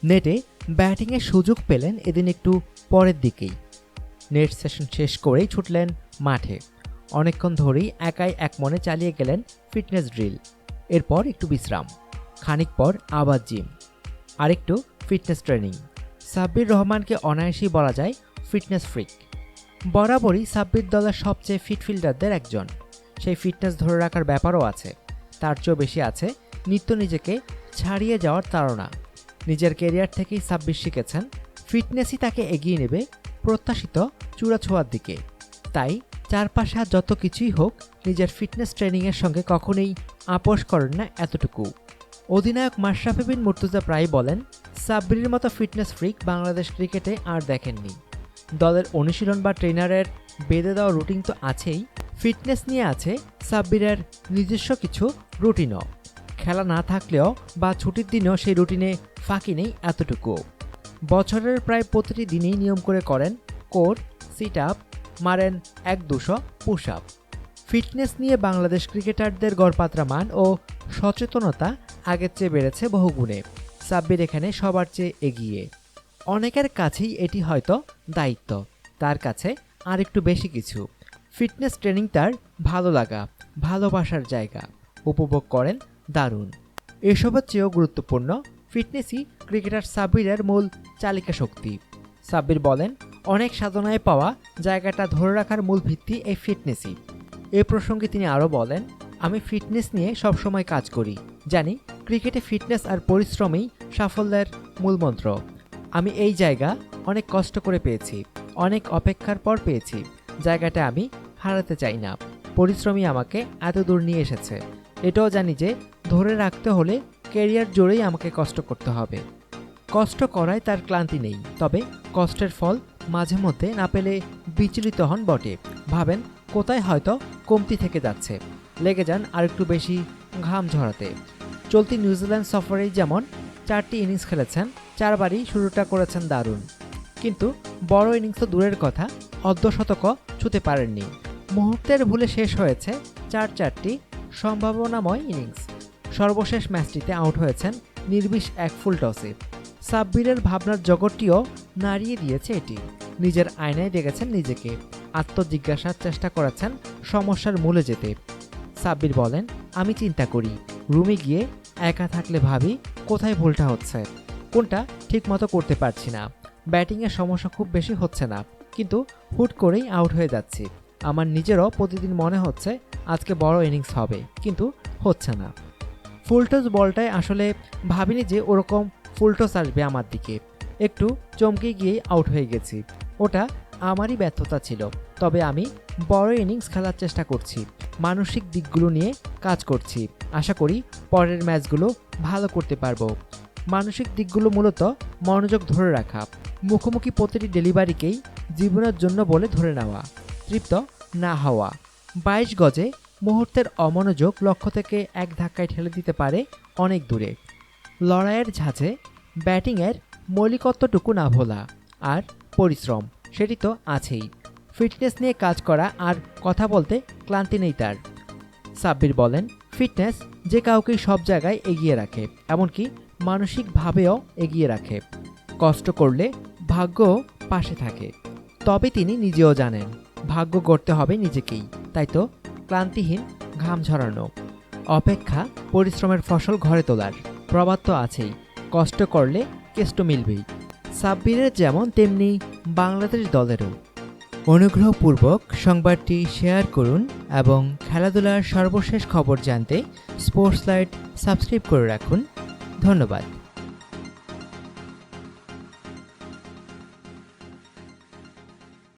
নেটে ব্যাটিংয়ের সুযোগ পেলেন এদিন একটু পরের দিকেই। নেট সেশন শেষ করেই ছুটলেন মাঠে। অনেকক্ষণ ধরেই একাই একমনে চালিয়ে গেলেন ফিটনেস ড্রিল। এরপর একটু বিশ্রাম, খানিক পর আবার জিম, আরেকটু ফিটনেস ট্রেনিং। সাব্বির রহমানকে অনায়াসেই বলা যায় ফিটনেস ফ্রিক। বরাবরই সাব্বির দলের সবচেয়ে ফিট ফিল্ডারদের একজন। সেই ফিটনেস ধরে রাখার ব্যাপারও আছে, তার চেয়েও বেশি আছে নিত্য নিজেকে ছাড়িয়ে যাওয়ার তাড়না। নিজের ক্যারিয়ার থেকেই সাব্বির শিখেছেন ফিটনেসই তাকে এগিয়ে নেবে প্রত্যাশিত চূড়াছোঁয়ার দিকে। তাই চারপাশে আর যত কিছুই হোক, নিজের ফিটনেস ট্রেনিংয়ের সঙ্গে কখনোই আপোষ করেন না এতটুকু। অধিনায়ক মাশরাফি বিন মুর্তজা প্রায় বলেন, সাব্বিরের মতো ফিটনেস ফ্রিক বাংলাদেশ ক্রিকেটে আর দেখেননি। দলের অনুশীলন বা ট্রেনারের বেঁধে দেওয়া রুটিন তো আছেই, ফিটনেস নিয়ে আছে সাব্বিরের নিজস্ব কিছু রুটিনও। খেলা না থাকলেও বা ছুটির দিনেও সেই রুটিনে ফাঁকি নেই এতটুকু। বছরের প্রায় প্রতিটি দিনেই নিয়ম করে করেন কোর, সিট আপ, মারেন 1-200 পুশ আপ। ফিটনেস নিয়ে বাংলাদেশ ক্রিকেটারদের গড়পাত্রা মান ও সচেতনতা আগের চেয়ে বেড়েছে বহুগুণে। সাব্বির এখানে সবার চেয়ে এগিয়ে। অনেকের কাছেই এটি হয়তো দায়িত্ব, তার কাছে আর একটু বেশি কিছু। ফিটনেস ট্রেনিং তার ভালো লাগা, ভালোবাসার জায়গা, উপভোগ করেন দারুণ। এসবের চেয়েও গুরুত্বপূর্ণ, ফিটনেসই ক্রিকেটার সাব্বিরের মূল চালিকা শক্তি। সাব্বির বলেন, অনেক সাধনায় পাওয়া জায়গাটা ধরে রাখার মূল ভিত্তি এই ফিটনেসই। এ প্রসঙ্গে তিনি আরও বলেন, আমি ফিটনেস নিয়ে সবসময় কাজ করি। জানি ক্রিকেটে ফিটনেস আর পরিশ্রমই সাফল্যের মূলমন্ত্র। আমি এই জায়গা অনেক কষ্ট করে পেয়েছি, অনেক অপেক্ষার পর পেয়েছি। জায়গাটা আমি হারাতে চাই না। পরিশ্রমই আমাকে এত দূর নিয়ে এসেছে। এটাও জানি যে ধরে রাখতে হলে ক্যারিয়ার জোরেই আমাকে কষ্ট করতে হবে। কষ্ট করায় তার ক্লান্তি নেই, তবে কষ্টের ফল মাঝে মধ্যে না পেলে বিচলিত হন বটে। ভাবেন কোথায় হয়তো কমতি থেকে যাচ্ছে, লেগে যান আরেকটু বেশি ঘাম ঝরাতে। চলতি নিউজিল্যান্ড সফরেই যেমন 4টি ইনিংস খেলেছেন, 4বারই শুরুটা করেছেন দারুণ। কিন্তু বড় ইনিংস তো দূরের কথা, অর্ধশতকও ছুঁতে পারেননি। মুহূর্তের ভুলে শেষ হয়েছে 4টি সম্ভাবনাময় ইনিংস। সর্বশেষ ম্যাচটিতে আউট হয়েছেন নির্বিষ এক ফুল টসে। সাব্বিরের ভাবনার জগৎটিও নাড়িয়ে দিয়েছে এটি। নিজের আয়নায় দেখেছেন নিজেকে, আত্মজিজ্ঞাসার চেষ্টা করেছেন সমস্যার মূলে যেতে। সাব্বির বলেন, আমি চিন্তা করি, রুমে গিয়ে একা থাকলে ভাবি কোথায় ভুলটা হচ্ছে, কোনটা ঠিক মতো করতে পারছি না। ব্যাটিংয়ের সমস্যা খুব বেশি হচ্ছে না, কিন্তু হুট করেই আউট হয়ে যাচ্ছি। আমার নিজেরও প্রতিদিন মনে হচ্ছে আজকে বড় ইনিংস হবে, কিন্তু হচ্ছে না। ফুলটস বলটায় আসলে ভাবিনি যে ওরকম ফুলটস আসবে আমার দিকে। একটু চমকে গিয়েই আউট হয়ে গেছি। ওটা আমারই ব্যর্থতা ছিল। তবে আমি বড় ইনিংস খেলার চেষ্টা করছি, মানসিক দিকগুলো নিয়ে কাজ করছি। আশা করি পরের ম্যাচগুলো ভালো করতে পারবো। মানসিক দিকগুলো মূলত মনোযোগ ধরে রাখা, মুখোমুখি প্রতিটি ডেলিভারিকেই জীবনের জন্য বলে ধরে নেওয়া, তৃপ্ত না হওয়া। 22 গজে মুহূর্তের অমনোযোগ লক্ষ্য থেকে এক ধাক্কায় ঠেলে দিতে পারে অনেক দূরে। লড়াইয়ের ঝাঁঝে ব্যাটিংয়ের মৌলিকত্বটুকু না ভোলা, আর পরিশ্রম সেটি তো আছেই। ফিটনেস নিয়ে কাজ করা আর কথা বলতে ক্লান্তি নেই তার। সাব্বির বলেন, ফিটনেস যে কাউকেই সব জায়গায় এগিয়ে রাখে, এমনকি মানসিকভাবেও এগিয়ে রাখে। কষ্ট করলে ভাগ্য পাশে থাকে। তবে তিনি নিজেও জানেন ভাগ্য গড়তে হবে নিজেকেই। তাই তো ক্লান্তিহীন ঘাম ঝরানো, অপেক্ষা, পরিশ্রমের ফসল ঘরে তোলার প্রবাদ তো আছেই, কষ্ট করলে কেষ্ট মিলবেই। সাব্বিরের যেমন তেমনি বাংলাদেশ দলেরও। অনুগ্রহপূর্বক সংবাদটি শেয়ার করুন এবং খেলাধুলার সর্বশেষ খবর জানতে স্পোর্টস লাইট সাবস্ক্রাইব করে রাখুন। ধন্যবাদ।